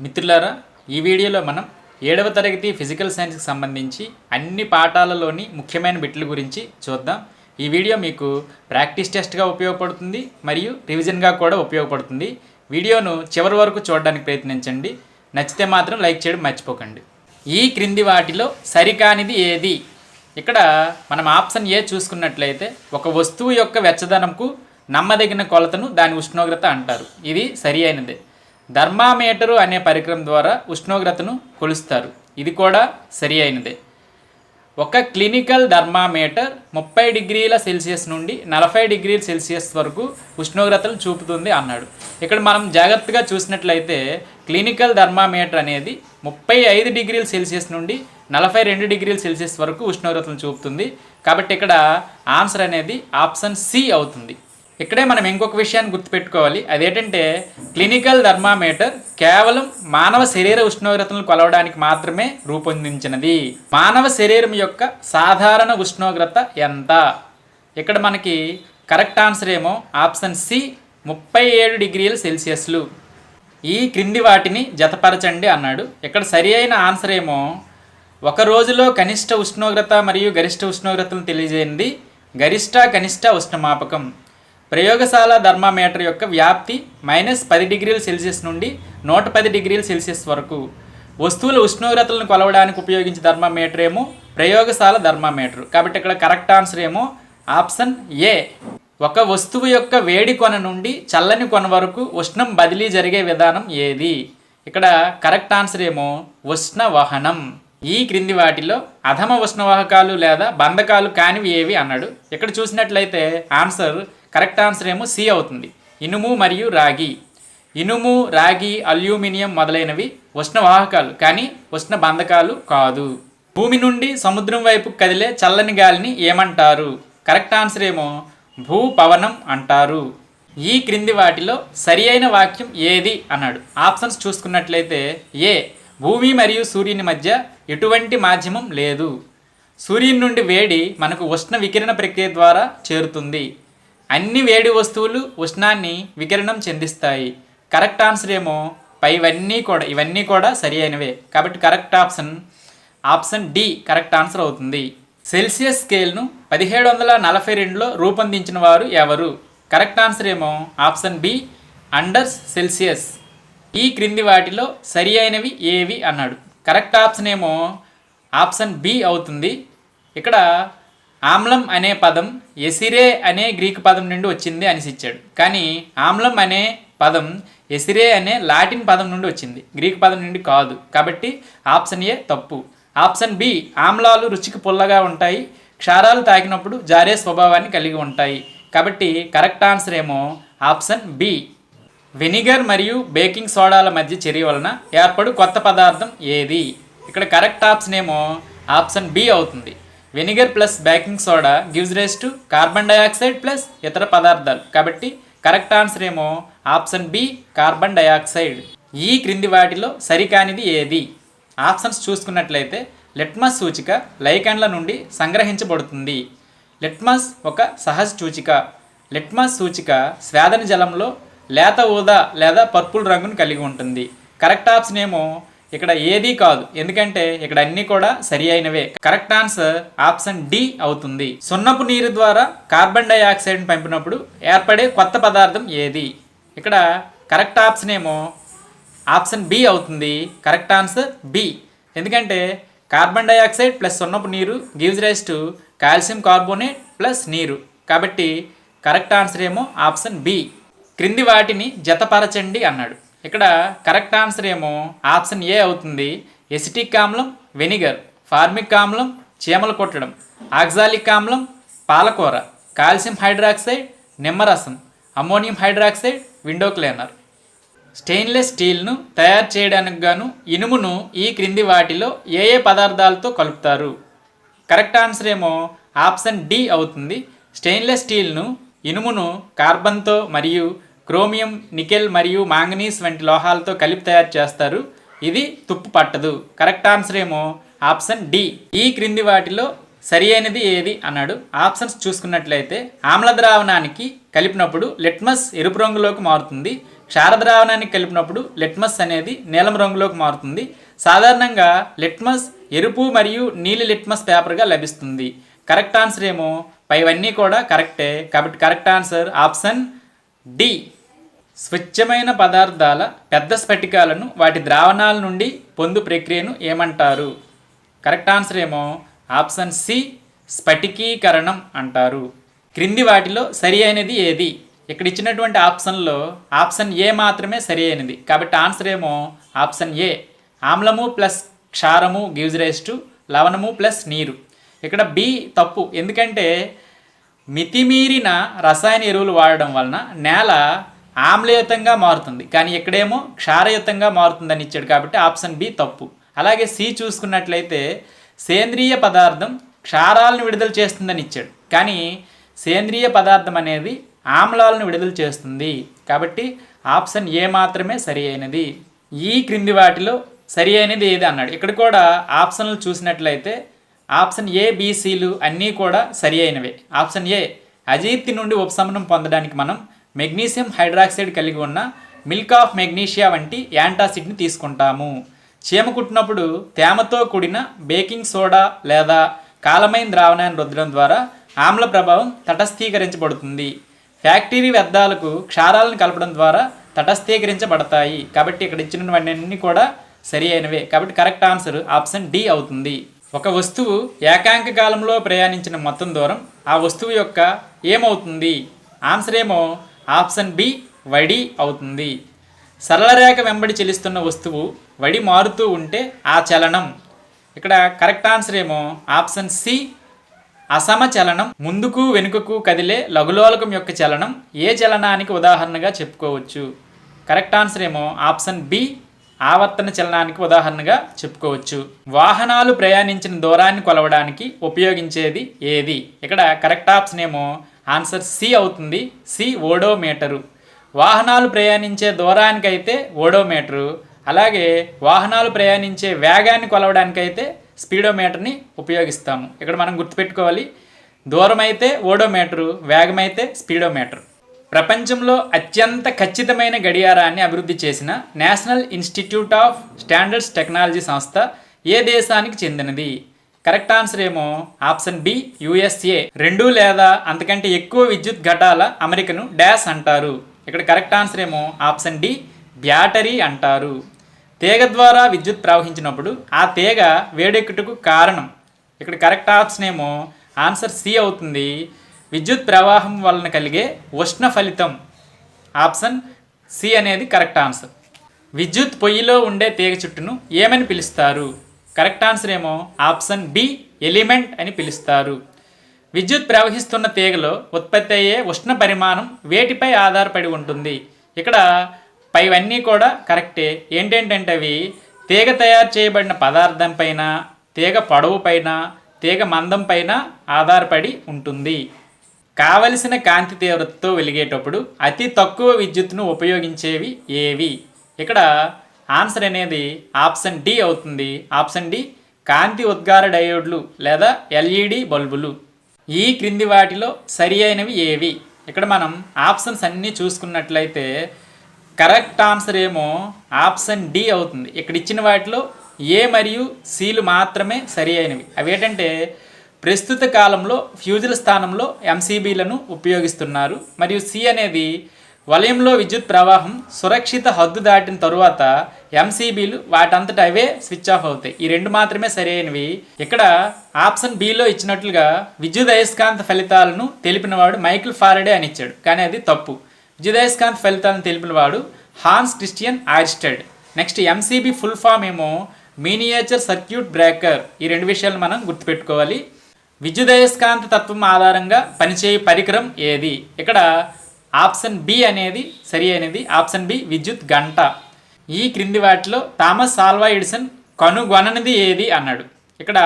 మిత్రులారా, ఈ వీడియోలో మనం 7వ తరగతి ఫిజికల్ సైన్స్కి సంబంధించి అన్ని పాఠాలలోని ముఖ్యమైన బిట్ల గురించి చూద్దాం. ఈ వీడియో మీకు ప్రాక్టీస్ టెస్ట్గా ఉపయోగపడుతుంది మరియు రివిజన్గా కూడా ఉపయోగపడుతుంది. వీడియోను చివరి వరకు చూడడానికి ప్రయత్నించండి. నచ్చితే మాత్రం లైక్ చేయడం మర్చిపోకండి. ఈ క్రింది వాటిలో సరికానిది ఏది? ఇక్కడ మనం ఆప్షన్ ఏ చూసుకున్నట్లయితే ఒక వస్తువు యొక్క వెచ్చదనంకు నమ్మదగిన కొలతను దాని ఉష్ణోగ్రత అంటారు. ఇది సరి అయినదే. థర్మామీటరు అనే పరికరం ద్వారా ఉష్ణోగ్రతను కొలుస్తారు. ఇది కూడా సరి అయినదే. ఒక క్లినికల్ థర్మామీటర్ 30 డిగ్రీల సెల్సియస్ నుండి 40 డిగ్రీల సెల్సియస్ వరకు ఉష్ణోగ్రతలు చూపుతుంది అన్నాడు. ఇక్కడ మనం జాగ్రత్తగా చూసినట్లయితే క్లినికల్ థర్మామీటర్ అనేది 35 డిగ్రీల సెల్సియస్ నుండి 42 డిగ్రీల సెల్సియస్ వరకు ఉష్ణోగ్రతను చూపుతుంది. కాబట్టి ఇక్కడ ఆన్సర్ అనేది ఆప్షన్ సి అవుతుంది. ఇక్కడే మనం ఇంకొక విషయాన్ని గుర్తుపెట్టుకోవాలి. అదేంటంటే క్లినికల్ థర్మామీటర్ కేవలం మానవ శరీర ఉష్ణోగ్రతలను కొలవడానికి మాత్రమే రూపొందించినది. మానవ శరీరం యొక్క సాధారణ ఉష్ణోగ్రత ఎంత? ఇక్కడ మనకి కరెక్ట్ ఆన్సర్ ఏమో ఆప్షన్ సి 37 డిగ్రీల సెల్సియస్లు. ఈ క్రింది వాటిని జతపరచండి అన్నాడు. ఇక్కడ సరి అయిన ఆన్సర్ ఏమో ఒక రోజులో కనిష్ట ఉష్ణోగ్రత మరియు గరిష్ట ఉష్ణోగ్రతలను తెలియజేయండి గరిష్ట కనిష్ట ఉష్ణమాపకం. ప్రయోగశాల థర్మామీటర్ యొక్క వ్యాప్తి -10 డిగ్రీల సెల్సియస్ నుండి 110 డిగ్రీల సెల్సియస్ వరకు. వస్తువుల ఉష్ణోగ్రతలను కొలవడానికి ఉపయోగించే థర్మామీటర్ ఏమో ప్రయోగశాల థర్మామీటర్. కాబట్టి ఇక్కడ కరెక్ట్ ఆన్సర్ ఏమో ఆప్షన్ ఏ. ఒక వస్తువు యొక్క వేడి కొన నుండి చల్లని కొన వరకు ఉష్ణం బదిలీ జరిగే విధానం ఏది? ఇక్కడ కరెక్ట్ ఆన్సర్ ఏమో ఉష్ణవహనం. ఈ క్రింది వాటిలో అధమ ఉష్ణవాహకాలు లేదా బంధకాలు కానివి ఏవి అన్నాడు. ఇక్కడ చూసినట్లయితే ఆన్సర్ కరెక్ట్ ఆన్సర్ ఏమో సి అవుతుంది. ఇనుము మరియు రాగి. ఇనుము, రాగి, అల్యూమినియం మొదలైనవి ఉష్ణవాహకాలు కానీ ఉష్ణ బంధకాలు కాదు. భూమి నుండి సముద్రం వైపు కదిలే చల్లని గాలిని ఏమంటారు? కరెక్ట్ ఆన్సర్ ఏమో భూపవనం అంటారు. ఈ క్రింది వాటిలో సరి అయిన వాక్యం ఏది అన్నాడు. ఆప్షన్స్ చూసుకున్నట్లయితే ఏ, భూమి మరియు సూర్యుని మధ్య ఎటువంటి మాధ్యమం లేదు. సూర్యుని నుండి వేడి మనకు ఉష్ణ వికిరణ ప్రక్రియ ద్వారా చేరుతుంది. అన్ని వేడి వస్తువులు ఉష్ణాన్ని వికిరణం చెందిస్తాయి. కరెక్ట్ ఆన్సర్ ఏమో ఇవన్నీ కూడా సరి అయినవే. కాబట్టి correct option D correct answer అవుతుంది. సెల్సియస్ స్కేల్ను 1742లో రూపొందించిన వారు ఎవరు? కరెక్ట్ ఆన్సర్ ఏమో ఆప్షన్ బి అండర్స్ సెల్సియస్. ఈ క్రింది వాటిలో సరి అయినవి ఏవి అన్నాడు. కరెక్ట్ ఆప్షన్ ఏమో ఆప్షన్ బి అవుతుంది. ఇక్కడ ఆమ్లం అనే పదం ఎసిరే అనే గ్రీకు పదం నుండి వచ్చింది అనేసి ఇచ్చాడు. కానీ ఆమ్లం అనే పదం ఎసిరే అనే లాటిన్ పదం నుండి వచ్చింది, గ్రీకు పదం నుండి కాదు. కాబట్టి ఆప్షన్ ఏ తప్పు. ఆప్షన్ బి ఆమ్లాలు రుచికి పుల్లగా ఉంటాయి, క్షారాలు తాకినప్పుడు జారే స్వభావాన్ని కలిగి ఉంటాయి. కాబట్టి కరెక్ట్ ఆన్సర్ ఏమో ఆప్షన్ బి. వెనిగర్ మరియు బేకింగ్ సోడాల మధ్య చర్య వలన ఏర్పడు కొత్త పదార్థం ఏది? ఇక్కడ కరెక్ట్ ఆప్షన్ ఏమో ఆప్షన్ బి అవుతుంది. Vinegar plus baking soda gives rise to carbon dioxide plus ఇతర పదార్థాలు. కాబట్టి కరెక్ట్ ఆన్సర్ ఏమో ఆప్షన్ బి కార్బన్ డయాక్సైడ్. ఈ క్రింది వాటిలో సరికానిది ఏది? ఆప్షన్స్ చూసుకున్నట్లయితే లిట్మస్ సూచిక లైకెండ్ల నుండి సంగ్రహించబడుతుంది. లిట్మస్ ఒక సహజ సూచిక. లిట్మస్ సూచిక స్వేదన జలంలో లేత ఊదా లేదా పర్పుల్ రంగును కలిగి ఉంటుంది. కరెక్ట్ ఆప్షన్ ఏమో ఇక్కడ ఏది కాదు, ఎందుకంటే ఇక్కడ అన్నీ కూడా సరి అయినవే. కరెక్ట్ ఆన్సర్ ఆప్షన్ డి అవుతుంది. సున్నపు నీరు ద్వారా కార్బన్ డైఆక్సైడ్ని పంపినప్పుడు ఏర్పడే కొత్త పదార్థం ఏది? ఇక్కడ కరెక్ట్ ఆప్షన్ ఏమో ఆప్షన్ బి అవుతుంది. Correct answer B. ఎందుకంటే కార్బన్ డైఆక్సైడ్ ప్లస్ సున్నపు నీరు gives rise to calcium carbonate plus నీరు. కాబట్టి కరెక్ట్ ఆన్సర్ ఏమో ఆప్షన్ బి. క్రింది వాటిని జతపరచండి అన్నాడు. ఇక్కడ కరెక్ట్ ఆన్సర్ ఏమో ఆప్షన్ ఏ అవుతుంది. ఎసిటిక్ ఆమ్లం వెనిగర్, ఫార్మిక్ ఆమ్లం చీమలు కొట్టడం, ఆక్సాలిక్ ఆమ్లం పాలకూర, కాల్షియం హైడ్రాక్సైడ్ నిమ్మరసం, ammonium hydroxide window cleaner. Stainless స్టీల్ను తయారు చేయడానికి గాను ఇనుమును ఈ క్రింది వాటిలో ఏ పదార్థాలతో కలుపుతారు? కరెక్ట్ ఆన్సర్ ఏమో ఆప్షన్ డి అవుతుంది. స్టెయిన్లెస్ స్టీల్ను ఇనుమును కార్బన్తో మరియు క్రోమియం, నికెల్ మరియు మాంగనీస్ వంటి లోహాలతో కలిపి తయారు చేస్తారు. ఇది తుప్పు పట్టదు. కరెక్ట్ ఆన్సర్ ఏమో ఆప్షన్ డి. ఈ క్రింది వాటిలో సరి అయినది ఏది అన్నాడు. ఆప్షన్స్ చూసుకున్నట్లయితే ఆమ్ల ద్రావణానికి కలిపినప్పుడు లిట్మస్ ఎరుపు రంగులోకి మారుతుంది, క్షార ద్రావణానికి కలిపినప్పుడు లిట్మస్ అనేది నీలం రంగులోకి మారుతుంది. సాధారణంగా లిట్మస్ ఎరుపు మరియు నీలి లిట్మస్ పేపర్గా లభిస్తుంది. కరెక్ట్ ఆన్సర్ ఏమో పైవన్నీ కూడా కరెక్టే, కాబట్టి కరెక్ట్ ఆన్సర్ ఆప్షన్ డి. స్వచ్ఛమైన పదార్థాల పెద్ద స్ఫటికాలను వాటి ద్రావణాల నుండి పొందు ప్రక్రియను ఏమంటారు? కరెక్ట్ ఆన్సర్ ఏమో ఆప్షన్ సి, స్ఫటికీకరణం అంటారు. క్రింది వాటిలో సరి అయినది ఏది? ఇక్కడ ఇచ్చినటువంటి ఆప్షన్లో ఆప్షన్ ఏ మాత్రమే సరి అయినది, కాబట్టి ఆన్సర్ ఏమో ఆప్షన్ ఏ. ఆమ్లము ప్లస్ క్షారము గివ్స్ రైస్ టు లవణము ప్లస్ నీరు. ఇక్కడ బి తప్పు, ఎందుకంటే మితిమీరిన రసాయన ఎరువులు వాడడం వలన నేల ఆమ్లయుతంగా మారుతుంది, కానీ ఇక్కడేమో క్షారయుతంగా మారుతుందని ఇచ్చాడు, కాబట్టి ఆప్షన్ బి తప్పు. అలాగే సి చూసుకున్నట్లయితే సేంద్రియ పదార్థం క్షారాలను విడుదల చేస్తుందని ఇచ్చాడు, కానీ సేంద్రియ పదార్థం అనేది ఆమ్లాలను విడుదల చేస్తుంది, కాబట్టి ఆప్షన్ ఏ మాత్రమే సరి అయినది. ఈ క్రింది వాటిలో సరి అయినది ఏది అన్నాడు. ఇక్కడ కూడా ఆప్షన్లు చూసినట్లయితే ఆప్షన్ ఏ, బీసీలు అన్నీ కూడా సరి అయినవే. ఆప్షన్ ఏ, అజీర్తి నుండి ఉపశమనం పొందడానికి మనం మెగ్నీషియం హైడ్రాక్సైడ్ కలిగి ఉన్న మిల్క్ ఆఫ్ మెగ్నీషియా వంటి యాంటాసిడ్ని తీసుకుంటాము. చీమ కుట్టినప్పుడు తేమతో కూడిన బేకింగ్ సోడా లేదా కాలమైన ద్రావణాన్ని రుద్దడం ద్వారా ఆమ్ల ప్రభావం తటస్థీకరించబడుతుంది. ఫ్యాక్టరీ వ్యర్థాలకు క్షారాలను కలపడం ద్వారా తటస్థీకరించబడతాయి, కాబట్టి ఇక్కడ ఇచ్చినవన్నీ కూడా సరి అయినవే, కాబట్టి కరెక్ట్ ఆన్సర్ ఆప్షన్ డి అవుతుంది. ఒక వస్తువు ఏకాంక కాలంలో ప్రయాణించిన మొత్తం దూరం ఆ వస్తువు యొక్క ఏమవుతుంది? ఆన్సర్ ఏమో ఆప్షన్ బి, వడి అవుతుంది. సరళ రేఖ వెంబడి చలిస్తున్న వస్తువు వడి మారుతూ ఉంటే ఆ చలనం. ఇక్కడ కరెక్ట్ ఆన్సర్ ఏమో ఆప్షన్ సి, అసమచలనం. ముందుకు వెనుకకు కదిలే లఘులోలకం యొక్క చలనం ఏ చలనానికి ఉదాహరణగా చెప్పుకోవచ్చు? కరెక్ట్ ఆన్సర్ ఏమో ఆప్షన్ బి, ఆవర్తన చలనానికి ఉదాహరణగా చెప్పుకోవచ్చు. వాహనాలు ప్రయాణించిన దూరాన్ని కొలవడానికి ఉపయోగించేది ఏది? ఇక్కడ కరెక్ట్ ఆప్షన్ ఏమో ఆన్సర్ సి అవుతుంది, సి, ఓడోమీటరు. వాహనాలు ప్రయాణించే దూరానికైతే ఓడోమీటరు, అలాగే వాహనాలు ప్రయాణించే వేగాన్ని కొలవడానికైతే స్పీడోమీటర్ని ఉపయోగిస్తాము. ఇక్కడ మనం గుర్తుపెట్టుకోవాలి, దూరం అయితే ఓడోమీటరు, వేగం అయితే స్పీడోమీటర్. ప్రపంచంలో అత్యంత ఖచ్చితమైన గడియారాన్ని అభివృద్ధి చేసిన national institute of standards technology సంస్థ ఏ దేశానికి చెందినది? కరెక్ట్ ఆన్సర్ ఏమో ఆప్షన్ బి, యుఎస్ఏ. 2 లేదా అంతకంటే ఎక్కువ విద్యుత్ ఘటాల అమరికను డాష్ అంటారు. ఇక్కడ కరెక్ట్ ఆన్సర్ ఏమో ఆప్షన్ డి, బ్యాటరీ అంటారు. తీగ ద్వారా విద్యుత్ ప్రవహించినప్పుడు ఆ తీగ వేడెక్కుటకు కారణం. ఇక్కడ కరెక్ట్ ఆప్షన్ ఏమో ఆన్సర్ సి అవుతుంది, విద్యుత్ ప్రవాహం వలన కలిగే ఉష్ణ ఫలితం. ఆప్షన్ సి అనేది కరెక్ట్ ఆన్సర్. విద్యుత్ పొయ్యిలో ఉండే తీగ చుట్టును ఏమని పిలుస్తారు? కరెక్ట్ ఆన్సర్ ఏమో ఆప్షన్ బి, ఎలిమెంట్ అని పిలుస్తారు. విద్యుత్ ప్రవహిస్తున్న తీగలో ఉత్పత్తి అయ్యే ఉష్ణ పరిమాణం వేటిపై ఆధారపడి ఉంటుంది? ఇక్కడ పైవన్నీ కూడా కరెక్టే. ఏంటంటే అవి తీగ తయారు చేయబడిన పదార్థం పైన, తీగ పొడవు పైన, తీగ మందం పైన ఆధారపడి ఉంటుంది. కావలసిన కాంతి తీవ్రతతో వెలిగేటప్పుడు అతి తక్కువ విద్యుత్తును ఉపయోగించేవి ఏవి? ఇక్కడ ఆన్సర్ అనేది ఆప్షన్ డి అవుతుంది. ఆప్షన్ డి, కాంతి ఉద్గార డయోడ్లు లేదా ఎల్ఈడి బల్బులు. ఈ క్రింది వాటిలో సరి అయినవి ఏవి? ఇక్కడ మనం ఆప్షన్స్ అన్నీ చూసుకున్నట్లయితే కరెక్ట్ ఆన్సర్ ఏమో ఆప్షన్ డి అవుతుంది. ఇక్కడ ఇచ్చిన వాటిలో ఏ మరియు సిలు మాత్రమే సరి అయినవి. అవి ఏంటంటే ప్రస్తుత కాలంలో ఫ్యూజుల స్థానంలో ఎంసీబీలను ఉపయోగిస్తున్నారు, మరియు సి అనేది వలయంలో విద్యుత్ ప్రవాహం సురక్షిత హద్దు దాటిన తరువాత ఎంసీబీలు వాటంతట అవే స్విచ్ ఆఫ్ అవుతాయి. ఈ 2 మాత్రమే సరైనవి. ఇక్కడ ఆప్షన్ బిలో ఇచ్చినట్లుగా విద్యుదయస్కాంత ఫలితాలను తెలిపినవాడు మైకిల్ ఫారడే అని ఇచ్చాడు, కానీ అది తప్పు. విద్యుదయస్కాంత ఫలితాలను తెలిపినవాడు Hans Christian Oersted. Next MCB full form ఏమో మినియేచర్ సర్క్యూట్ బ్రేకర్. ఈ 2 విషయాలు మనం గుర్తుపెట్టుకోవాలి. విద్యుదయస్కాంత తత్వం ఆధారంగా పనిచేయు పరికరం ఏది? ఇక్కడ ఆప్షన్ బి అనేది సరి అయినది. ఆప్షన్ బి, విద్యుత్ గంట. ఈ క్రింది వాటిలో థామస్ ఆల్వా ఎడిసన్ కనుగొననిది ఏది అన్నాడు. ఇక్కడ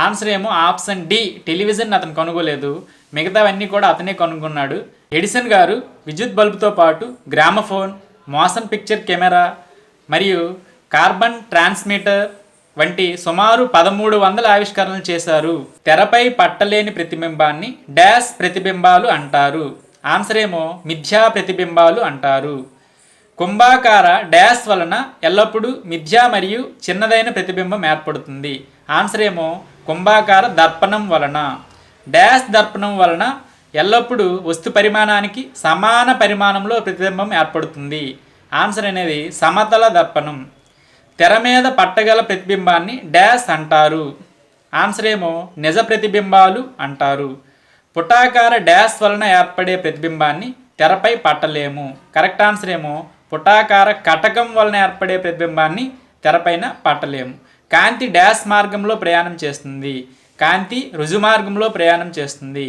ఆన్సర్ ఏమో ఆప్షన్ డి, టెలివిజన్ అతను కనుగోలేదు, మిగతావన్నీ కూడా అతనే కనుగొన్నాడు. ఎడిసన్ గారు విద్యుత్ బల్బుతో పాటు గ్రామఫోన్, మోషన్ పిక్చర్ కెమెరా మరియు కార్బన్ ట్రాన్స్మిటర్, వంటి సుమారు 1300 ఆవిష్కరణలు చేశారు. తెరపై పట్టలేని ప్రతిబింబాన్ని డాష్ ప్రతిబింబాలు అంటారు. ఆన్సర్ ఏమో మిథ్యా ప్రతిబింబాలు అంటారు. కుంభాకార డాష్ వలన ఎల్లప్పుడూ మిథ్యా మరియు చిన్నదైన ప్రతిబింబం ఏర్పడుతుంది. ఆన్సర్ ఏమో కుంభాకార దర్పణం వలన. డాష్ దర్పణం వలన ఎల్లప్పుడూ వస్తు పరిమాణానికి సమాన పరిమాణంలో ప్రతిబింబం ఏర్పడుతుంది. ఆన్సర్ అనేది సమతల దర్పణం. తెర మీద పట్టగల ప్రతిబింబాన్ని డాష్ అంటారు. ఆన్సర్ ఏమో నిజ ప్రతిబింబాలు అంటారు. పుటాకార డాష్ వలన ఏర్పడే ప్రతిబింబాన్ని తెరపై పట్టలేము. కరెక్ట్ ఆన్సర్ ఏమో పుటాకార కటకం వలన ఏర్పడే ప్రతిబింబాన్ని తెరపైన పట్టలేము. కాంతి డాష్ మార్గంలో ప్రయాణం చేస్తుంది. కాంతి రుజుమార్గంలో ప్రయాణం చేస్తుంది.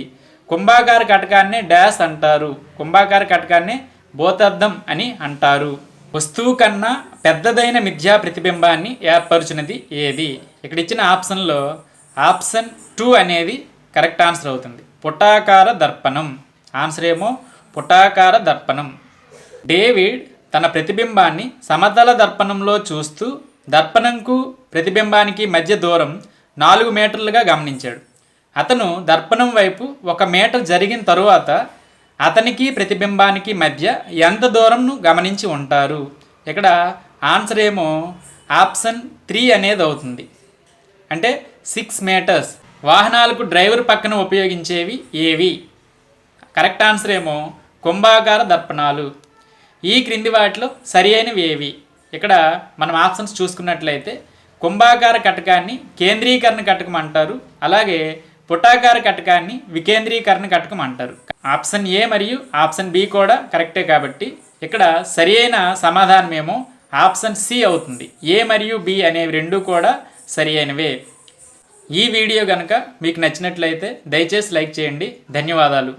కుంభాకార కటకాన్నే డాష్ అంటారు. కుంభాకార కటకాన్నే భూతద్దం అని అంటారు. వస్తువు కన్నా పెద్దదైన మిథ్యా ప్రతిబింబాన్ని ఏర్పరుచినది ఏది? ఇక్కడ ఇచ్చిన ఆప్షన్లో ఆప్షన్ 2 అనేది కరెక్ట్ ఆన్సర్ అవుతుంది. పుటాకార దర్పణం. ఆన్సర్ ఏమో పుటాకార దర్పణం. డేవిడ్ తన ప్రతిబింబాన్ని సమతల దర్పణంలో చూస్తూ దర్పణంకు ప్రతిబింబానికి మధ్య దూరం 4 మీటర్లుగా గమనించాడు. అతను దర్పణం వైపు 1 మీటర్ జరిగిన తరువాత అతనికి ప్రతిబింబానికి మధ్య ఎంత దూరంను గమనించి ఉంటారు? ఇక్కడ ఆన్సర్ ఏమో ఆప్షన్ 3 అనేది అవుతుంది. అంటే 6 మీటర్స్. వాహనాలకు డ్రైవర్ పక్కన ఉపయోగించేవి ఏవి? కరెక్ట్ ఆన్సర్ ఏమో కుంభాకార దర్పణాలు. ఈ క్రింది వాటిలో సరి అయినవి ఏవి? ఇక్కడ మనం ఆప్షన్స్ చూసుకున్నట్లయితే కుంభాకార కటకాన్ని కేంద్రీకరణ కటకం అంటారు. అలాగే పుటాకార కటకాన్ని వికేంద్రీకరణ కటకం అంటారు. ఆప్షన్ ఏ మరియు ఆప్షన్ బి కూడా కరెక్టే కాబట్టి ఇక్కడ సరి అయిన సమాధానం ఏమో ఆప్షన్ సి అవుతుంది. ఏ మరియు బి అనేవి రెండు కూడా సరి అయినవే. ఈ వీడియో కనుక మీకు నచ్చినట్లయితే దయచేసి లైక్ చేయండి. ధన్యవాదాలు.